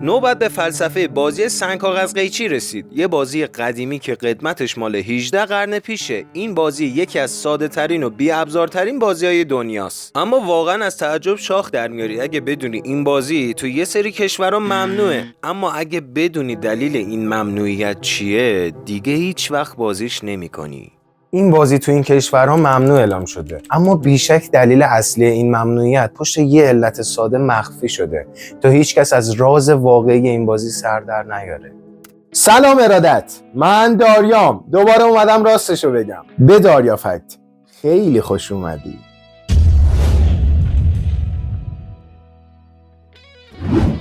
نوبت به فلسفه بازی سنگ کاغذ قیچی رسید. یه بازی قدیمی که قدمتش مال 18 قرن پیشه. این بازی یکی از ساده ترین و بی ابزارترین بازی‌های دنیاست. اما واقعا از تعجب شاخ در میاری اگه بدونی این بازی تو یه سری کشورها ممنوعه. اما اگه بدونی دلیل این ممنوعیت چیه، دیگه هیچ وقت بازیش نمی‌کنی. این بازی تو این کشورها ممنوع اعلام شده، اما بیشک دلیل اصلی این ممنوعیت پشت یه علت ساده مخفی شده تا هیچکس از راز واقعی این بازی سر در نیاره. سلام ارادت، من داریام، دوباره اومدم راستشو بگم. به داریا فکت خیلی خوش اومدی.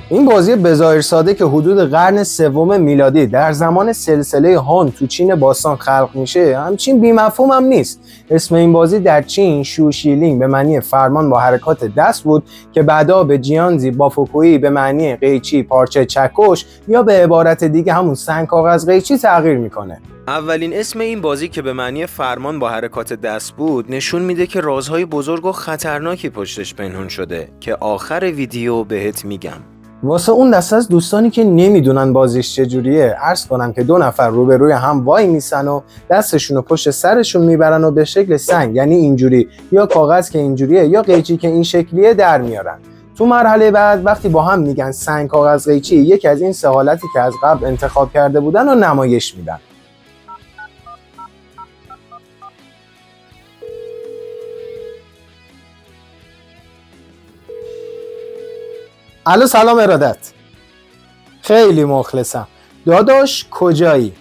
این بازی بظاهر ساده که حدود قرن سوم میلادی در زمان سلسله هان تو چین باستان خلق میشه همچین بی‌مفهوم هم نیست. اسم این بازی در چین شوشیلینگ به معنی فرمان با حرکات دست بود که بعدا به جیانزی بافوکویی به معنی قیچی پارچه چکش یا به عبارت دیگه همون سنگ کاغذ قیچی تغییر میکنه. اولین اسم این بازی که به معنی فرمان با حرکات دست بود نشون میده که رازهای بزرگ و خطرناکی پشتش پنهون شده که آخر ویدیو بهت میگم. واسه اون دسته از دوستانی که نمیدونن بازیش چجوریه عرض کنم که دو نفر روبروی هم وای میسن و دستشون رو پشت سرشون میبرن و به شکل سنگ، یعنی اینجوری، یا کاغذ که اینجوریه یا قیچی که این شکلیه در میارن. تو مرحله بعد وقتی با هم میگن سنگ کاغذ قیچی، یکی از این سه حالتی که از قبل انتخاب کرده بودن رو نمایش میدن. الو سلام ارادت، خیلی مخلصم. داداش کجایی؟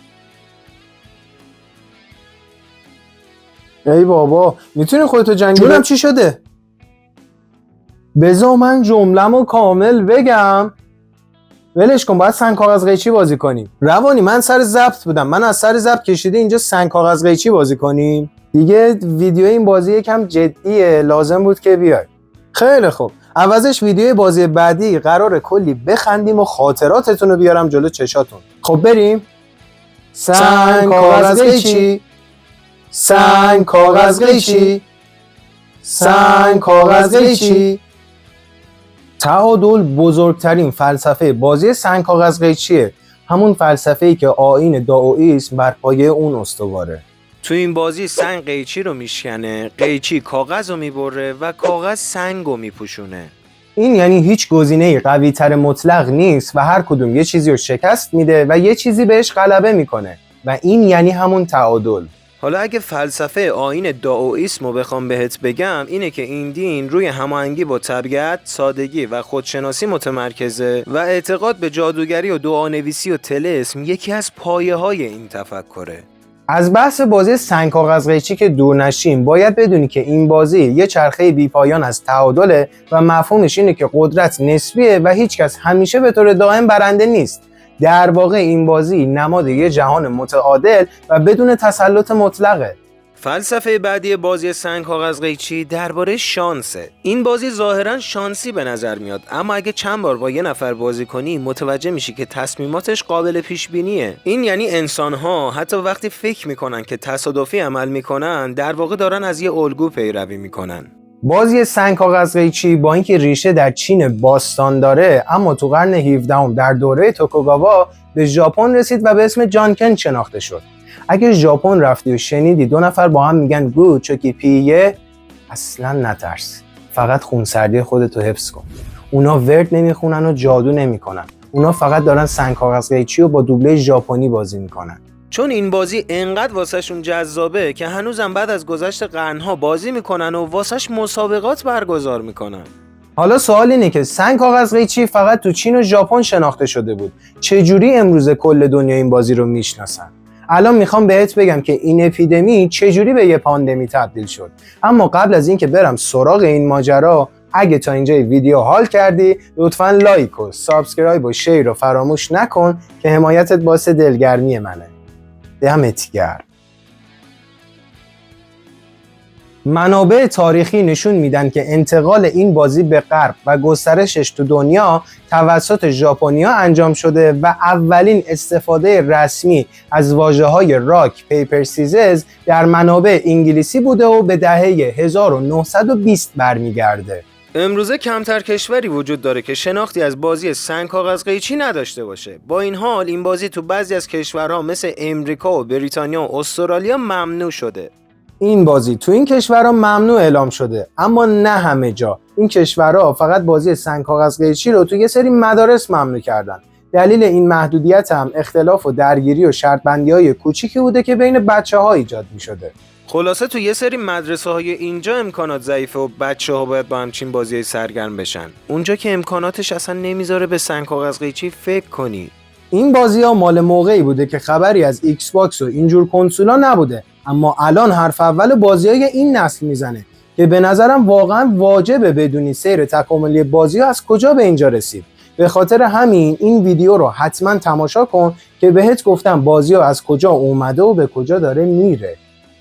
ای بابا میتونی خودتو جنگی جونم چی شده؟ بذار من جمله‌مو کامل بگم. ولش کن، باید سنگ کاغذ قیچی بازی کنیم. روانی من سر ضبط بودم، من از سر ضبط کشیده اینجا سنگ کاغذ قیچی بازی کنیم. دیگه ویدیو این بازی یکم جدیه، لازم بود که بیای. خیلی خوب، عوضش ویدیوی بازی بعدی قراره کلی بخندیم و خاطراتتون رو بیارم جلو چشاتون. خب بریم. سنگ کاغذ قیچی، سنگ کاغذ قیچی، سنگ کاغذ قیچی. تعادل بزرگترین فلسفه بازی سنگ کاغذ قیچیه، همون فلسفه‌ای که آیین دائوئیسم بر پایه اون استواره. تو این بازی سنگ قیچی رو میشکنه، قیچی کاغذ رو میبره و کاغذ سنگ رو میپوشونه. این یعنی هیچ گزینه‌ای قوی‌تر مطلق نیست و هر کدوم یه چیزی رو شکست میده و یه چیزی بهش غلبه میکنه و این یعنی همون تعادل. حالا اگه فلسفه آیین دائوئیسم رو بخوام بهت بگم، اینه که این دین روی هماهنگی با طبیعت، سادگی و خودشناسی متمرکزه و اعتقاد به جادوگری و دعانویسی و طلسم یکی از پایه‌های این تفکره. از بحث بازی سنگ کاغذ قیچی که دور نشیم، باید بدونی که این بازی یه چرخه بی‌پایان از تعادله و مفهومش اینه که قدرت نسبیه و هیچکس همیشه به طور دائم برنده نیست. در واقع این بازی نماد یه جهان متعادل و بدون تسلط مطلقه. فلسفه بعدی بازی سنگ کاغذ قیچی درباره شانسه. این بازی ظاهرا شانسی به نظر میاد، اما اگه چند بار با یه نفر بازی کنی متوجه میشی که تصمیماتش قابل پیش بینیه. این یعنی انسان‌ها حتی وقتی فکر میکنن که تصادفی عمل میکنن، در واقع دارن از یه الگو پیروی میکنن. بازی سنگ کاغذ قیچی با اینکه ریشه در چین باستان داره، اما تو قرن 17 در دوره توکوگاوا به ژاپن رسید و به اسم جانکن شناخته شد. اگه ژاپن رفتی و شنیدی دو نفر با هم میگن گو چوکی پیه، اصلا نترس، فقط خونسردی خودتو حفظ کن. اونا ورد نمیخونن و جادو نمیکنن، اونا فقط دارن سنگ کاغذ قیچی رو با دوبله ژاپنی بازی میکنن. چون این بازی انقدر واسهشون جذابه که هنوزم بعد از گذشت قرنها بازی میکنن و واسهش مسابقات برگزار میکنن. حالا سوال اینه که سنگ کاغذ قیچی فقط تو چین و ژاپن شناخته شده بود، چجوری امروز کل دنیا این بازی رو میشناسن؟ الان میخوام بهت بگم که این اپیدمی چجوری به یه پاندمی تبدیل شد. اما قبل از اینکه برم سراغ این ماجرا، اگه تا اینجای ویدیو حال کردی لطفاً لایک و سابسکرایب و شیر رو فراموش نکن که حمایتت باعث دلگرمی منه. دمت گرم. منابع تاریخی نشون میدن که انتقال این بازی به غرب و گسترشش تو دنیا توسط ژاپنیا انجام شده و اولین استفاده رسمی از واژه‌های راک پیپر سیزرز در منابع انگلیسی بوده و به دهه 1920 برمیگرده. امروزه کمتر کشوری وجود داره که شناختی از بازی سنگ کاغذ قیچی نداشته باشه. با این حال این بازی تو بعضی از کشورها مثل امریکا و بریتانیا و استرالیا ممنوع شده. این بازی تو این کشورها ممنوع اعلام شده، اما نه همه جا. این کشورها فقط بازی سنگ کاغذ قیچی رو تو یه سری مدارس ممنوع کردن. دلیل این محدودیت هم اختلاف و درگیری و شرط بندی‌های کوچیکی بوده که بین بچه‌ها ایجاد می‌شده. خلاصه تو یه سری مدرسه های اینجا امکانات ضعیفه و بچه ها باید با همچین بازی سرگرم بشن. اونجا که امکاناتش اصلا نمیذاره به سنگ کاغذ قیچی فکر کنی. این بازی‌ها مال موقعی بوده که خبری از ایکس باکس و اینجور کنسولا نبوده، اما الان حرف اول بازی‌های این نسل میزنه که به نظرم واقعا واجبه بدونی سیر تکاملی بازی‌ها از کجا به اینجا رسید. به خاطر همین این ویدیو رو حتما تماشا کن که بهت گفتم بازی‌ها از کجا اومده و به کجا داره میره.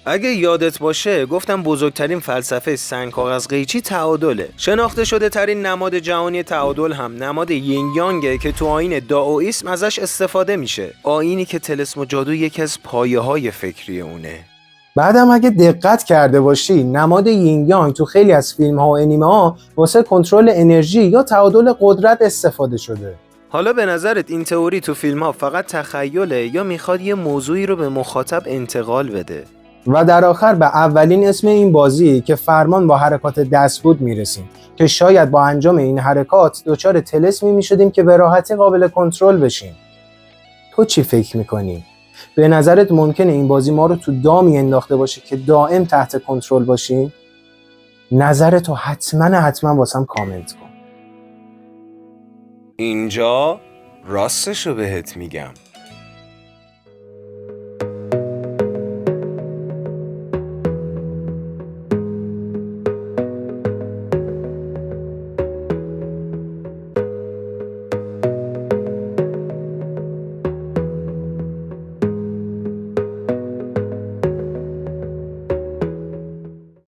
اگه یادت باشه گفتم بزرگترین فلسفه سنگ کاغذ قیچی تعادله. شناخته شده ترین نماد جهانی تعادل هم نماد یینگ یانگه که تو آیین دائوئیسم ازش استفاده میشه. آیینی که طلسم و جادو یکی از پایه‌های فکری اونه. بعدم اگه دقت کرده باشی نماد یینگ یانگ تو خیلی از فیلم‌ها و انیمه‌ها واسه کنترل انرژی یا تعادل قدرت استفاده شده. حالا به نظرت این تئوری تو فیلم‌ها فقط تخیله یا میخواد یه موضوعی رو به مخاطب انتقال بده؟ و در آخر به اولین اسم این بازی که فرمان با حرکات دست بود میرسیم که شاید با انجام این حرکات دچار طلسمی میشدیم که به راحتی قابل کنترل بشیم. تو چی فکر میکنی؟ به نظرت ممکنه این بازی ما رو تو دامی انداخته باشه که دائم تحت کنترل باشیم؟ نظرتو حتما واسم کامنت کن. اینجا راستشو بهت میگم.